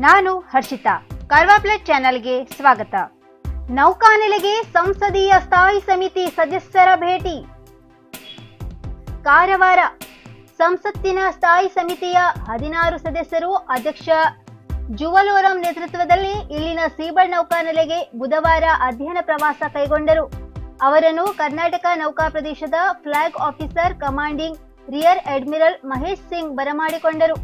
ನಾನು ಹರ್ಷಿತಾ. ಕರ್ವಾ ಪ್ಲಸ್ ಚಾನೆಲ್ಗೆ ಸ್ವಾಗತ. ನೌಕಾನೆಲೆಗೆ ಸಂಸದೀಯ ಸ್ಥಾಯಿ ಸಮಿತಿ ಸದಸ್ಯರ ಭೇಟಿ. ಕಾರವಾರ ಸಂಸತ್ತಿನ ಸ್ಥಾಯಿ ಸಮಿತಿಯ 16 ಸದಸ್ಯರು ಅಧ್ಯಕ್ಷ ಜುವಲ್ ಓರಂ ನೇತೃತ್ವದಲ್ಲಿ ಇಲ್ಲಿನ ಸೀಬರ್ಡ್ ನೌಕಾನೆಲೆಗೆ ಬುಧವಾರ ಅಧ್ಯಯನ ಪ್ರವಾಸ ಕೈಗೊಂಡರು. ಅವರನ್ನು ಕರ್ನಾಟಕ ನೌಕಾ ಪ್ರದೇಶದ flag officer commanding rear admiral Mahesh Singh ಬರಮಾಡಿಕೊಂಡರು.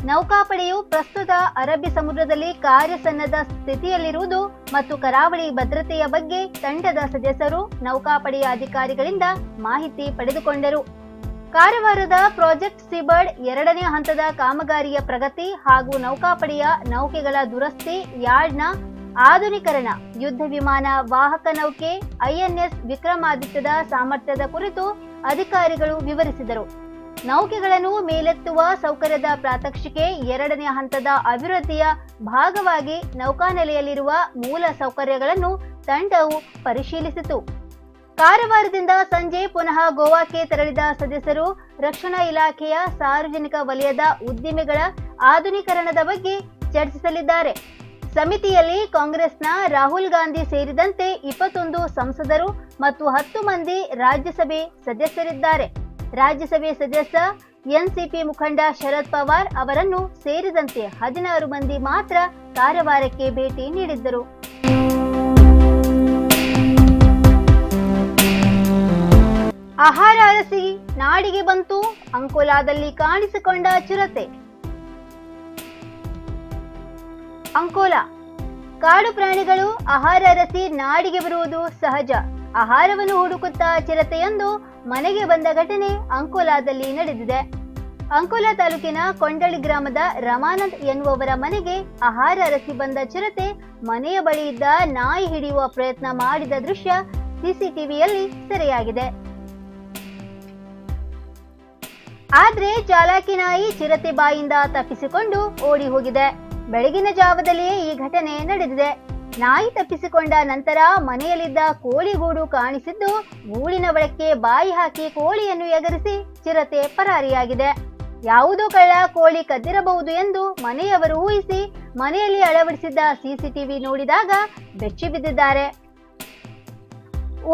ನೌಕಾಪಡೆಯು ಪ್ರಸ್ತುತ ಅರಬ್ಬಿ ಸಮುದ್ರದಲ್ಲಿ ಕಾರ್ಯಸನ್ನದ್ಧ ಸ್ಥಿತಿಯಲ್ಲಿರುವುದು ಮತ್ತು ಕರಾವಳಿ ಭದ್ರತೆಯ ಬಗ್ಗೆ ತಂಡದ ಸದಸ್ಯರು ನೌಕಾಪಡೆಯ ಅಧಿಕಾರಿಗಳಿಂದ ಮಾಹಿತಿ ಪಡೆದುಕೊಂಡರು. ಕಾರವಾರದ ಪ್ರಾಜೆಕ್ಟ್ ಸೀಬರ್ಡ್ 2ನೇ ಹಂತದ ಕಾಮಗಾರಿಯ ಪ್ರಗತಿ ಹಾಗೂ ನೌಕಾಪಡೆಯ ನೌಕೆಗಳ ದುರಸ್ತಿ, ಯಾರ್ಡ್ನ ಆಧುನೀಕರಣ, ಯುದ್ಧ ವಿಮಾನ ವಾಹಕ ನೌಕೆ ಐಎನ್ಎಸ್ ವಿಕ್ರಮಾದಿತ್ಯದ ಸಾಮರ್ಥ್ಯದ ಕುರಿತು ಅಧಿಕಾರಿಗಳು ವಿವರಿಸಿದರು. ನೌಕೆಗಳನ್ನು ಮೇಲೆತ್ತುವ ಸೌಕರ್ಯದ ಪ್ರಾತ್ಯಕ್ಷಿಕೆ, 2ನೇ ಹಂತದ ಅಭಿವೃದ್ಧಿಯ ಭಾಗವಾಗಿ ನೌಕಾನೆಲೆಯಲ್ಲಿರುವ ಮೂಲ ಸೌಕರ್ಯಗಳನ್ನು ತಂಡವು ಪರಿಶೀಲಿಸಿತು. ಕಾರವಾರದಿಂದ ಸಂಜೆ ಪುನಃ ಗೋವಾಕ್ಕೆ ತೆರಳಿದ ಸದಸ್ಯರು ರಕ್ಷಣಾ ಇಲಾಖೆಯ ಸಾರ್ವಜನಿಕ ವಲಯದ ಉದ್ದಿಮೆಗಳ ಆಧುನೀಕರಣದ ಬಗ್ಗೆ ಚರ್ಚಿಸಲಿದ್ದಾರೆ. ಸಮಿತಿಯಲ್ಲಿ ಕಾಂಗ್ರೆಸ್ನ ರಾಹುಲ್ ಗಾಂಧಿ ಸೇರಿದಂತೆ 21 ಸಂಸದರು ಮತ್ತು 10 ಮಂದಿ ರಾಜ್ಯಸಭೆ ಸದಸ್ಯರಿದ್ದಾರೆ. ರಾಜ್ಯಸಭೆ ಸದಸ್ಯ ಎನ್ಸಿಪಿ ಮುಖಂಡ ಶರದ್ ಪವಾರ್ ಅವರನ್ನು ಸೇರಿದಂತೆ 16 ಮಂದಿ ಮಾತ್ರ ಕಾರವಾರಕ್ಕೆ ಭೇಟಿ ನೀಡಿದ್ದರು. ಆಹಾರ ಅರಸಿ ನಾಡಿಗೆ ಬಂತು, ಅಂಕೋಲಾದಲ್ಲಿ ಕಾಣಿಸಿಕೊಂಡ ಚಿರತೆ. ಅಂಕೋಲಾ ಕಾಡು ಪ್ರಾಣಿಗಳು ಆಹಾರ ಅರಸಿ ನಾಡಿಗೆ ಬರುವುದು ಸಹಜ. ಆಹಾರವನ್ನು ಹುಡುಕುತ್ತಾ ಚಿರತೆಯೊಂದು ಮನೆಗೆ ಬಂದ ಘಟನೆ ಅಂಕೋಲಾದಲ್ಲಿ ನಡೆದಿದೆ. ಅಂಕೋಲಾ ತಾಲೂಕಿನ ಕೊಂಡಳಿ ಗ್ರಾಮದ ರಮಾನಂದ್ ಎನ್ನುವವರ ಮನೆಗೆ ಆಹಾರ ಅರಸಿ ಬಂದ ಚಿರತೆ ಮನೆಯ ಬಳಿ ಇದ್ದ ನಾಯಿ ಹಿಡಿಯುವ ಪ್ರಯತ್ನ ಮಾಡಿದ ದೃಶ್ಯ ಸಿಸಿಟಿವಿಯಲ್ಲಿ ಸೆರೆಯಾಗಿದೆ. ಆದ್ರೆ ಚಾಲಾಕಿ ನಾಯಿ ಚಿರತೆ ಬಾಯಿಂದ ತಪ್ಪಿಸಿಕೊಂಡು ಓಡಿ ಹೋಗಿದೆ. ಬೆಳಗಿನ ಜಾವದಲ್ಲಿಯೇ ಈ ಘಟನೆ ನಡೆದಿದೆ. ನಾಯಿ ತಪ್ಪಿಸಿಕೊಂಡ ನಂತರ ಮನೆಯಲ್ಲಿದ್ದ ಕೋಳಿಗೂಡು ಕಾಣಿಸಿದ್ದು, ಗೂಡಿನ ಒಳಕ್ಕೆ ಬಾಯಿ ಹಾಕಿ ಕೋಳಿಯನ್ನು ಎಗರಿಸಿ ಚಿರತೆ ಪರಾರಿಯಾಗಿದೆ. ಯಾವುದೋ ಕಳ್ಳ ಕೋಳಿ ಕದ್ದಿರಬಹುದು ಎಂದು ಮನೆಯವರು ಊಹಿಸಿ ಮನೆಯಲ್ಲಿ ಅಳವಡಿಸಿದ್ದ ಸಿಸಿಟಿವಿ ನೋಡಿದಾಗ ಬೆಚ್ಚಿ ಬಿದ್ದಿದ್ದಾರೆ.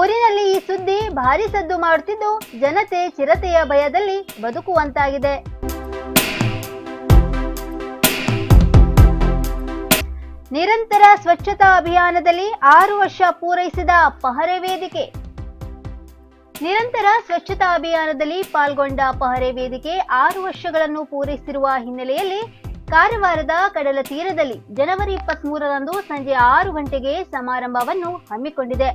ಊರಿನಲ್ಲಿ ಈ ಸುದ್ದಿ ಭಾರಿ ಸದ್ದು ಮಾಡುತ್ತಿದ್ದು, ಜನತೆ ಚಿರತೆಯ ಭಯದಲ್ಲಿ ಬದುಕುವಂತಾಗಿದೆ. ನಿರಂತರ ಸ್ವಚ್ಛತಾ ಅಭಿಯಾನದಲ್ಲಿ 6 ವರ್ಷ ಪೂರೈಸಿದ ಪಹರೆ ವೇದಿಕೆ. ನಿರಂತರ ಸ್ವಚ್ಛತಾ ಅಭಿಯಾನದಲ್ಲಿ ಪಾಲ್ಗೊಂಡ ಪಹರೆ ವೇದಿಕೆ 6 ವರ್ಷಗಳನ್ನು ಪೂರೈಸಿರುವ ಹಿನ್ನೆಲೆಯಲ್ಲಿ ಕಾರವಾರದ ಕಡಲ ತೀರದಲ್ಲಿ ಜನವರಿ 23ರಂದು ಸಂಜೆ 6 ಗಂಟೆಗೆ ಸಮಾರಂಭವನ್ನು ಹಮ್ಮಿಕೊಂಡಿದೆ.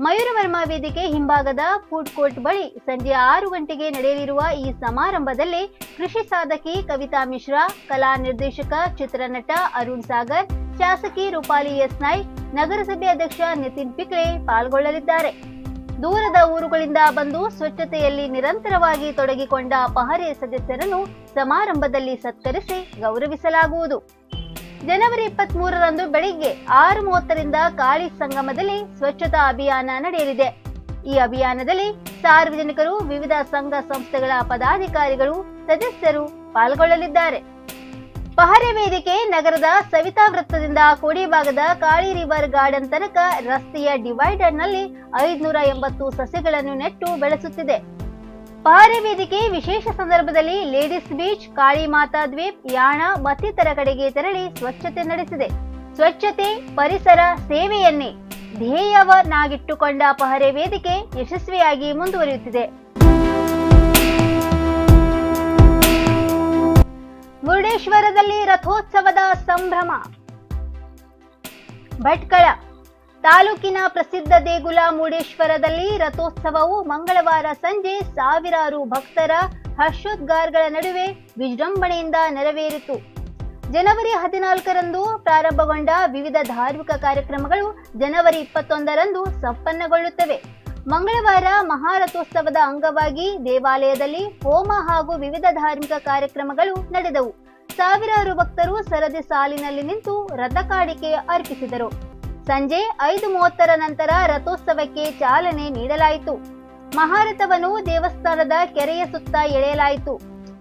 ಮಯೂರವರ್ಮ ವೇದಿಕೆ ಹಿಂಭಾಗದ ಫುಡ್ ಕೋರ್ಟ್ ಬಳಿ ಸಂಜೆ 6 ಗಂಟೆಗೆ ನಡೆಯಲಿರುವ ಈ ಸಮಾರಂಭದಲ್ಲಿ ಕೃಷಿ ಸಾಧಕಿ ಕವಿತಾ ಮಿಶ್ರಾ, ಕಲಾ ನಿರ್ದೇಶಕ ಚಿತ್ರನಟ ಅರುಣ್ ಸಾಗರ್, ಶಾಸಕಿ ರೂಪಾಲಿ ಎಸ್ ನಾಯ್ಕ್, ನಗರಸಭೆ ಅಧ್ಯಕ್ಷ ನಿತಿನ್ ಪಿಕ್ಳೆ ಪಾಲ್ಗೊಳ್ಳಲಿದ್ದಾರೆ. ದೂರದ ಊರುಗಳಿಂದ ಬಂದು ಸ್ವಚ್ಛತೆಯಲ್ಲಿ ನಿರಂತರವಾಗಿ ತೊಡಗಿಕೊಂಡ ಪಹರೆ ಸದಸ್ಯರನ್ನು ಸಮಾರಂಭದಲ್ಲಿ ಸತ್ಕರಿಸಿ ಗೌರವಿಸಲಾಗುವುದು. ಜನವರಿ 23ರಂದು ಬೆಳಿಗ್ಗೆ 6:30ರಿಂದ ಕಾಳಿ ಸಂಗಮದಲ್ಲಿ ಸ್ವಚ್ಛತಾ ಅಭಿಯಾನ ನಡೆಯಲಿದೆ. ಈ ಅಭಿಯಾನದಲ್ಲಿ ಸಾರ್ವಜನಿಕರು, ವಿವಿಧ ಸಂಘ ಸಂಸ್ಥೆಗಳ ಪದಾಧಿಕಾರಿಗಳು, ಸದಸ್ಯರು ಪಾಲ್ಗೊಳ್ಳಲಿದ್ದಾರೆ. ಪಹರೆ ವೇದಿಕೆ ನಗರದ ಸವಿತಾ ವೃತ್ತದಿಂದ ಕೋಡಿ ಭಾಗದ ಕಾಳಿ ರಿವರ್ ಗಾರ್ಡನ್ ತನಕ ರಸ್ತೆಯ ಡಿವೈಡರ್ನಲ್ಲಿ 580 ಸಸ್ಯಗಳನ್ನು ನೆಟ್ಟು ಬೆಳೆಸುತ್ತಿದೆ. ಪಹರೆ ವೇದಿಕೆ ವಿಶೇಷ ಸಂದರ್ಭದಲ್ಲಿ ಲೇಡೀಸ್ ಬೀಚ್, ಕಾಳಿ ಮಾತಾ ದ್ವೀಪ್, ಯಾಣ ಮತ್ತಿತರ ಕಡೆಗೆ ತೆರಳಿ ಸ್ವಚ್ಛತೆ ನಡೆಸಿದೆ. ಸ್ವಚ್ಛತೆ, ಪರಿಸರ, ಸೇವೆಯನ್ನೇ ಧ್ಯೇಯವನ್ನಾಗಿಟ್ಟುಕೊಂಡ ಪಹರೆ ವೇದಿಕೆ ಯಶಸ್ವಿಯಾಗಿ ಮುಂದುವರಿಯುತ್ತಿದೆ. ಮುರುಡೇಶ್ವರದಲ್ಲಿ ರಥೋತ್ಸವದ ಸಂಭ್ರಮ. ಭಟ್ಕಳ ತಾಲೂಕಿನ ಪ್ರಸಿದ್ಧ ದೇಗುಲ ಮುರುಡೇಶ್ವರದಲ್ಲಿ ರಥೋತ್ಸವವು ಮಂಗಳವಾರ ಸಂಜೆ ಸಾವಿರಾರು ಭಕ್ತರ ಹರ್ಷೋದ್ಗಾರಗಳ ನಡುವೆ ವಿಜೃಂಭಣೆಯಿಂದ ನೆರವೇರಿತು. ಜನವರಿ 14ರಂದು ಪ್ರಾರಂಭಗೊಂಡ ವಿವಿಧ ಧಾರ್ಮಿಕ ಕಾರ್ಯಕ್ರಮಗಳು ಜನವರಿ 21ರಂದು ಸಂಪನ್ನಗೊಳ್ಳುತ್ತವೆ. ಮಂಗಳವಾರ ಮಹಾರಥೋತ್ಸವದ ಅಂಗವಾಗಿ ದೇವಾಲಯದಲ್ಲಿ ಹೋಮ ಹಾಗೂ ವಿವಿಧ ಧಾರ್ಮಿಕ ಕಾರ್ಯಕ್ರಮಗಳು ನಡೆದವು. ಸಾವಿರಾರು ಭಕ್ತರು ಸರದಿ ಸಾಲಿನಲ್ಲಿ ನಿಂತು ರಥ ಕಾಣಿಕೆ ಅರ್ಪಿಸಿದರು. ಸಂಜೆ 5:30ರ ನಂತರ ರಥೋತ್ಸವಕ್ಕೆ ಚಾಲನೆ ನೀಡಲಾಯಿತು. ಮಹಾರಥವನ್ನು ದೇವಸ್ಥಾನದ ಕೆರೆಯ ಸುತ್ತ ಎಳೆಯಲಾಯಿತು.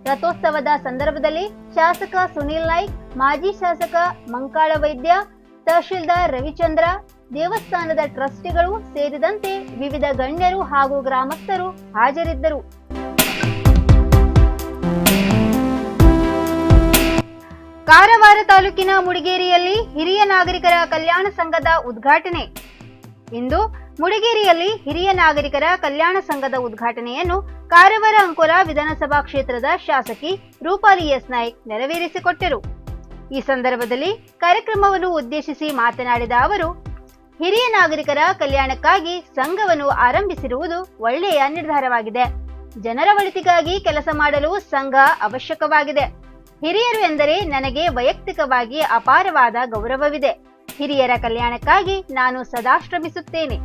ರಥೋತ್ಸವದ ಸಂದರ್ಭದಲ್ಲಿ ಶಾಸಕ ಸುನೀಲ್ ನಾಯ್ಕ್, ಮಾಜಿ ಶಾಸಕ ಮಂಕಾಳ ವೈದ್ಯ, ತಹಶೀಲ್ದಾರ್ ರವಿಚಂದ್ರ, ದೇವಸ್ಥಾನದ ಟ್ರಸ್ಟಿಗಳು ಸೇರಿದಂತೆ ವಿವಿಧ ಗಣ್ಯರು ಹಾಗೂ ಗ್ರಾಮಸ್ಥರು ಹಾಜರಿದ್ದರು. ಕಾರವಾರ ತಾಲೂಕಿನ ಮುಡಿಗೇರಿಯಲ್ಲಿ ಹಿರಿಯ ನಾಗರಿಕರ ಕಲ್ಯಾಣ ಸಂಘದ ಉದ್ಘಾಟನೆ. ಇಂದು ಮುಡಿಗೇರಿಯಲ್ಲಿ ಹಿರಿಯ ನಾಗರಿಕರ ಕಲ್ಯಾಣ ಸಂಘದ ಉದ್ಘಾಟನೆಯನ್ನು ಕಾರವಾರ ಅಂಕೋಲ ವಿಧಾನಸಭಾ ಕ್ಷೇತ್ರದ ಶಾಸಕಿ ರೂಪಾಲಿ ಎಸ್ ನಾಯ್ಕ್ ನೆರವೇರಿಸಿಕೊಟ್ಟರು. ಈ ಸಂದರ್ಭದಲ್ಲಿ ಕಾರ್ಯಕ್ರಮವನ್ನು ಉದ್ದೇಶಿಸಿ ಮಾತನಾಡಿದ ಅವರು, ಹಿರಿಯ ನಾಗರಿಕರ ಕಲ್ಯಾಣಕ್ಕಾಗಿ ಸಂಘವನ್ನು ಆರಂಭಿಸಿರುವುದು ಒಳ್ಳೆಯ ನಿರ್ಧಾರವಾಗಿದೆ. ಜನರ ಒಳಿತಿಗಾಗಿ ಕೆಲಸ ಮಾಡಲು ಸಂಘ ಅವಶ್ಯಕವಾಗಿದೆ. ಹಿರಿಯರು ಎಂದರೆ ನನಗೆ ವೈಯಕ್ತಿಕವಾಗಿ ಅಪಾರವಾದ ಗೌರವವಿದೆ. ಹಿರಿಯರ ಕಲ್ಯಾಣಕ್ಕಾಗಿ ನಾನು ಸದಾ ಶ್ರಮಿಸುತ್ತೇನೆ.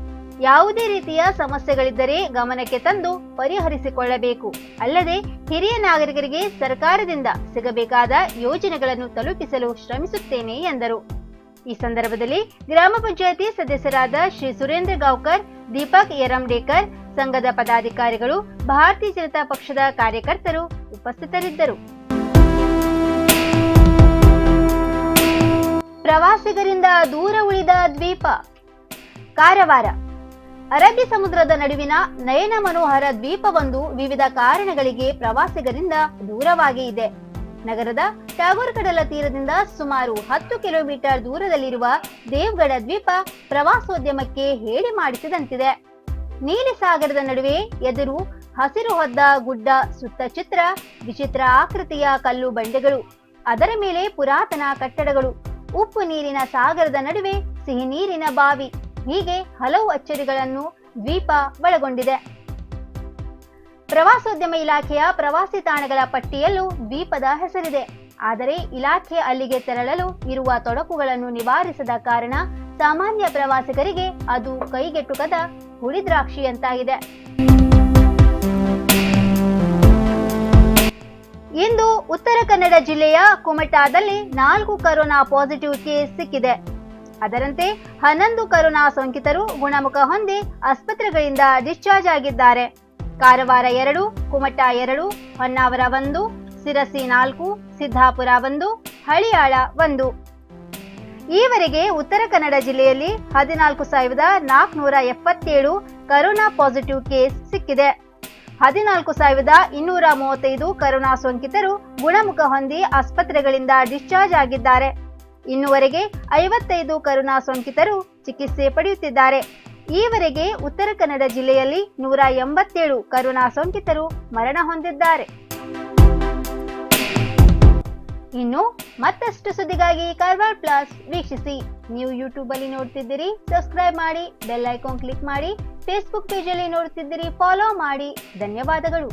ಯಾವುದೇ ರೀತಿಯ ಸಮಸ್ಯೆಗಳಿದ್ದರೆ ಗಮನಕ್ಕೆ ತಂದು ಪರಿಹರಿಸಿಕೊಳ್ಳಬೇಕು. ಅಲ್ಲದೆ ಹಿರಿಯ ನಾಗರಿಕರಿಗೆ ಸರ್ಕಾರದಿಂದ ಸಿಗಬೇಕಾದ ಯೋಜನೆಗಳನ್ನು ತಲುಪಿಸಲು ಶ್ರಮಿಸುತ್ತೇನೆ ಎಂದರು. ಈ ಸಂದರ್ಭದಲ್ಲಿ ಗ್ರಾಮ ಪಂಚಾಯಿತಿ ಸದಸ್ಯರಾದ ಶ್ರೀ ಸುರೇಂದ್ರ ಗಾವ್ಕರ್, ದೀಪಕ್ ಯರಮಡೇಕರ್, ಸಂಘದ ಪದಾಧಿಕಾರಿಗಳು, ಭಾರತೀಯ ಜನತಾ ಪಕ್ಷದ ಕಾರ್ಯಕರ್ತರು ಉಪಸ್ಥಿತರಿದ್ದರು. ಪ್ರವಾಸಿಗರಿಂದ ದೂರ ಉಳಿದ ದ್ವೀಪ. ಕಾರವಾರ ಅರಬ್ಬಿ ಸಮುದ್ರದ ನಡುವಿನ ನಯನ ಮನೋಹರ ದ್ವೀಪವೊಂದು ವಿವಿಧ ಕಾರಣಗಳಿಗೆ ಪ್ರವಾಸಿಗರಿಂದ ದೂರವಾಗಿ ಇದೆ. ನಗರದ ಟಾಗೋರ್ ಕಡಲ ತೀರದಿಂದ ಸುಮಾರು 10 ಕಿಲೋಮೀಟರ್ ದೂರದಲ್ಲಿರುವ ದೇವ್ಗಢ ದ್ವೀಪ ಪ್ರವಾಸೋದ್ಯಮಕ್ಕೆ ಹೇಳಿ ಮಾಡಿಸಿದಂತಿದೆ. ನೀಲಿ ಸಾಗರದ ನಡುವೆ ಎದುರು ಹಸಿರು ಹೊದ್ದ ಗುಡ್ಡ, ಸುತ್ತ ಚಿತ್ರ ವಿಚಿತ್ರ ಆಕೃತಿಯ ಕಲ್ಲು ಬಂಡೆಗಳು, ಅದರ ಮೇಲೆ ಪುರಾತನ ಕಟ್ಟಡಗಳು, ಉಪ್ಪು ನೀರಿನ ಸಾಗರದ ನಡುವೆ ಸಿಹಿ ನೀರಿನ ಬಾವಿ, ಹೀಗೆ ಹಲವು ಅಚ್ಚರಿಗಳನ್ನು ದ್ವೀಪ ಒಳಗೊಂಡಿದೆ. ಪ್ರವಾಸೋದ್ಯಮ ಇಲಾಖೆಯ ಪ್ರವಾಸಿ ತಾಣಗಳ ಪಟ್ಟಿಯಲ್ಲೂ ದ್ವೀಪದ ಹೆಸರಿದೆ. ಆದರೆ ಇಲಾಖೆ ಅಲ್ಲಿಗೆ ತೆರಳಲು ಇರುವ ತೊಡಕುಗಳನ್ನು ನಿವಾರಿಸದ ಕಾರಣ ಸಾಮಾನ್ಯ ಪ್ರವಾಸಿಗರಿಗೆ ಅದು ಕೈಗೆಟುಕದ ಹುಳಿದ್ರಾಕ್ಷಿಯಂತಾಗಿದೆ. ಇಂದು ಉತ್ತರ ಕನ್ನಡ ಜಿಲ್ಲೆಯ ಕುಮಟಾದಲ್ಲಿ 4 ಕೊರೋನಾ ಪಾಸಿಟಿವ್ ಕೇಸ್ ಸಿಕ್ಕಿದೆ. ಅದರಂತೆ 11 ಕೊರೋನಾ ಸೋಂಕಿತರು ಗುಣಮುಖ ಹೊಂದಿ ಆಸ್ಪತ್ರೆಗಳಿಂದ ಡಿಸ್ಚಾರ್ಜ್ ಆಗಿದ್ದಾರೆ. ಕಾರವಾರ 2, ಕುಮಟಾ 2, ಹೊನ್ನಾವರ 1, ಸಿರಸಿ 4, ಸಿದ್ದಾಪುರ 1, ಹಳಿಯಾಳ 1. ಈವರೆಗೆ ಉತ್ತರ ಕನ್ನಡ ಜಿಲ್ಲೆಯಲ್ಲಿ 14,477 ಕೊರೋನಾ ಪಾಸಿಟಿವ್ ಕೇಸ್ ಸಿಕ್ಕಿದೆ. 14,235 ಕೊರೋನಾ ಸೋಂಕಿತರು ಗುಣಮುಖ ಹೊಂದಿ ಆಸ್ಪತ್ರೆಗಳಿಂದ ಡಿಸ್ಚಾರ್ಜ್ ಆಗಿದ್ದಾರೆ. ಇನ್ನುವರೆಗೆ 55 ಕೊರೋನಾ ಸೋಂಕಿತರು ಚಿಕಿತ್ಸೆ ಪಡೆಯುತ್ತಿದ್ದಾರೆ. ಈವರೆಗೆ ಉತ್ತರ ಕನ್ನಡ ಜಿಲ್ಲೆಯಲ್ಲಿ 187 ಕೊರೋನಾ ಸೋಂಕಿತರು ಮರಣ ಹೊಂದಿದ್ದಾರೆ. ಇನ್ನು ಮತ್ತಷ್ಟು ಸುದ್ದಿಗಾಗಿ ಕಾರವಾರ ಪ್ಲಸ್ ವೀಕ್ಷಿಸಿ. ನೀವು ಯೂಟ್ಯೂಬ್ ಅಲ್ಲಿ ನೋಡ್ತಿದ್ದೀರಿ, ಸಬ್ಸ್ಕ್ರೈಬ್ ಮಾಡಿ, ಬೆಲ್ ಐಕಾನ್ ಕ್ಲಿಕ್ ಮಾಡಿ. ಫೇಸ್ಬುಕ್ ಪೇಜ್ ಅಲ್ಲಿ ನೋಡ್ತಿದ್ದೀರಿ, ಫಾಲೋ ಮಾಡಿ. ಧನ್ಯವಾದಗಳು.